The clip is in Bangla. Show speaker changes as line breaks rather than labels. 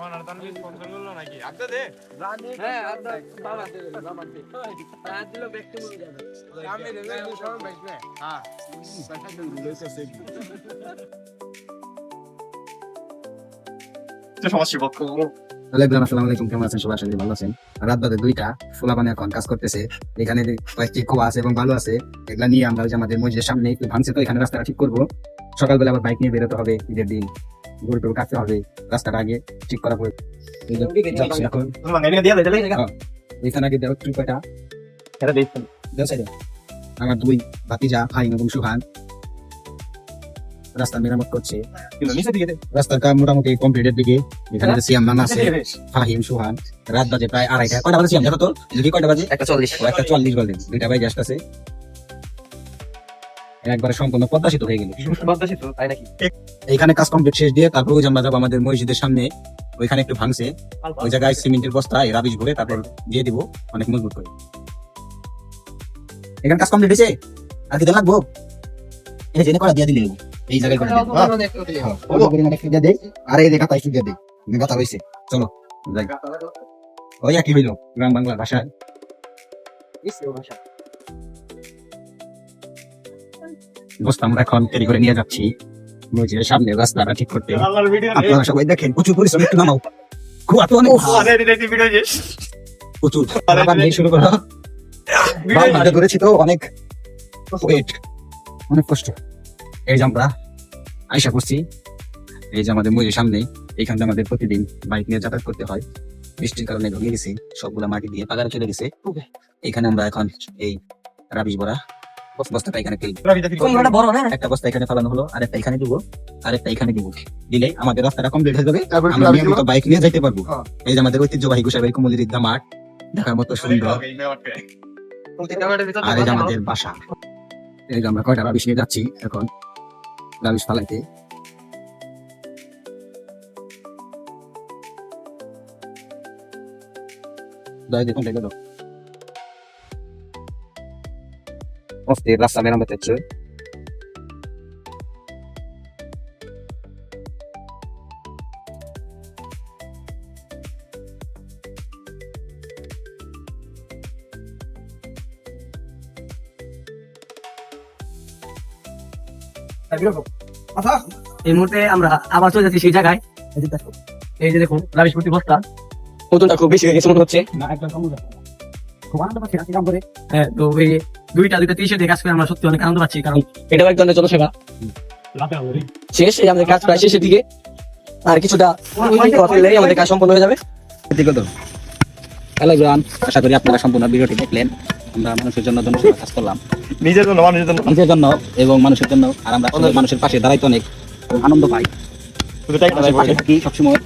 আসসালামু আলাইকুম, কেমন আছেন সবাই? আশা করি ভালো আছেন। রাত বাজে 2টা, ফুলাবানে এখন কাজ করতেছে। এখানে কয়েকটি খোয়া আছে এবং ভালো আছে, এগুলা নিয়ে আমরা আমাদের মসজিদের সামনে একটু ভাঙছে, তো এখানে রাস্তাটা ঠিক করবো। সকালবেলা আবার বাইক নিয়ে বেরোতে হবে, ঈদের দিন গরু টরু কাটতে হবে, রাস্তাটা আগে ঠিক করা পড়বে। এখানে আগে দেওয়া কয়টা আমার 2 ভাতিজা ভাই এবং সুহান রাস্তা মেরামত করছে। রাস্তার কাজ মোটামুটি কমপ্লিটের দিকে। এখানে সিয়াম নানা আছে, ফাহিম, সুহান। রাত বাজে প্রায় 2:30। কয়টা বাজে সিয়াম? দেখো তো যদি কয়টা বাজে। 1:40 বাজে। 2টা বাজে আসতেছে। একবারে সম্পূর্ণ পদ্মা সেতু হয়ে গেল। এইখানে কাজ কমপ্লিট শেষ দিয়ে তারপর ওই আমরা যাবো আমাদের মসজিদের সামনে। ওইখানে একটু ভাঙছে, ওই জায়গায় সিমেন্টের বস্তা রাবিশ ভরে তারপর দিয়ে দিব অনেক মজবুত করে। এখানে কাজ কমপ্লিট হয়েছে, আর কি লাগবো? এই জেনে করা দিয়ে দিলে এই জায়গায় করে দেয়। আর এই দেখা তাই দিয়ে দেয়, কথা হয়েছে। চলো ওই একই হইল গ্রাম বাংলা ভাষায়। বস্তা আমরা এখন তৈরি করে নিয়ে যাচ্ছি মসজিদের সামনে রাস্তাটা ঠিক করতে। আপনারা সবাই দেখেন, প্রচুর পরিশ্রম। একটু নামাও, খুব অনেক প্রচুর শুরু করো। ধরেছি তো অনেক অনেক কষ্ট। এই যে আমরা আয়সা করছি, এই যে আমাদের মসজিদের সামনে। এইখান থেকে আমাদের প্রতিদিন বাইক নিয়ে যাতায়াত করতে হয়। বৃষ্টির কারণে ভেঙে গেছে, সবগুলা মাটি দিয়ে পাগারে চলে গেছে। এখানে আমরা এখন এই রাবিশ ভরা বস্তাটা এখানে একটা বস্তা এখানে ফেলানো হলো, আর একটা এখানে দিব, আর একটা এখানে দিব। দিলে আমাদের রাস্তাটা কমপ্লিট হয়ে যাবে, আমরা নিয়মিত বাইক নিয়ে যাইতে পারবো। এই যে আমাদের ঐতিহ্যবাহী গোসাইবাড়ি কুমুলির ঈদগাহ মাঠ, দেখার মতো সুন্দর। আর এই যে আমাদের বাসা। এই যে আমরা কয়টা রাবিশ নিয়ে যাচ্ছি এখন রাবিশ ফালাইতে। দেখুন রাস্তা মেরামত হচ্ছে।
এই মুহূর্তে আমরা আবার চলে যাচ্ছি সেই জায়গায়। এই যে দেখুন রাবিশ ভর্তি বস্তা, ওজনটা খুব বেশি হয়ে গেছে মনে হচ্ছে। হ্যাঁ, তো এই 2টা 30 দিয়ে কাজ করে আমরা সত্যি অনেক আনন্দ পাচ্ছি, কারণ এটাও এক ধরনের জনসেবা। শেষ, এই আমাদের কাজ প্রায় শেষের দিকে, আর কিছুটা আমাদের কাজ সম্পন্ন হয়ে যাবে।
হ্যালো এভরিওয়ান, আশা করি আপনারা সম্পূর্ণ ভিডিওটি দেখলেন। আমরা মানুষের জন্য জনসেবা কাজ করলাম,
নিজের জন্য
এবং মানুষের জন্য। আর আমরা মানুষের পাশে দাঁড়াইতে অনেক আনন্দ পাই সবসময়।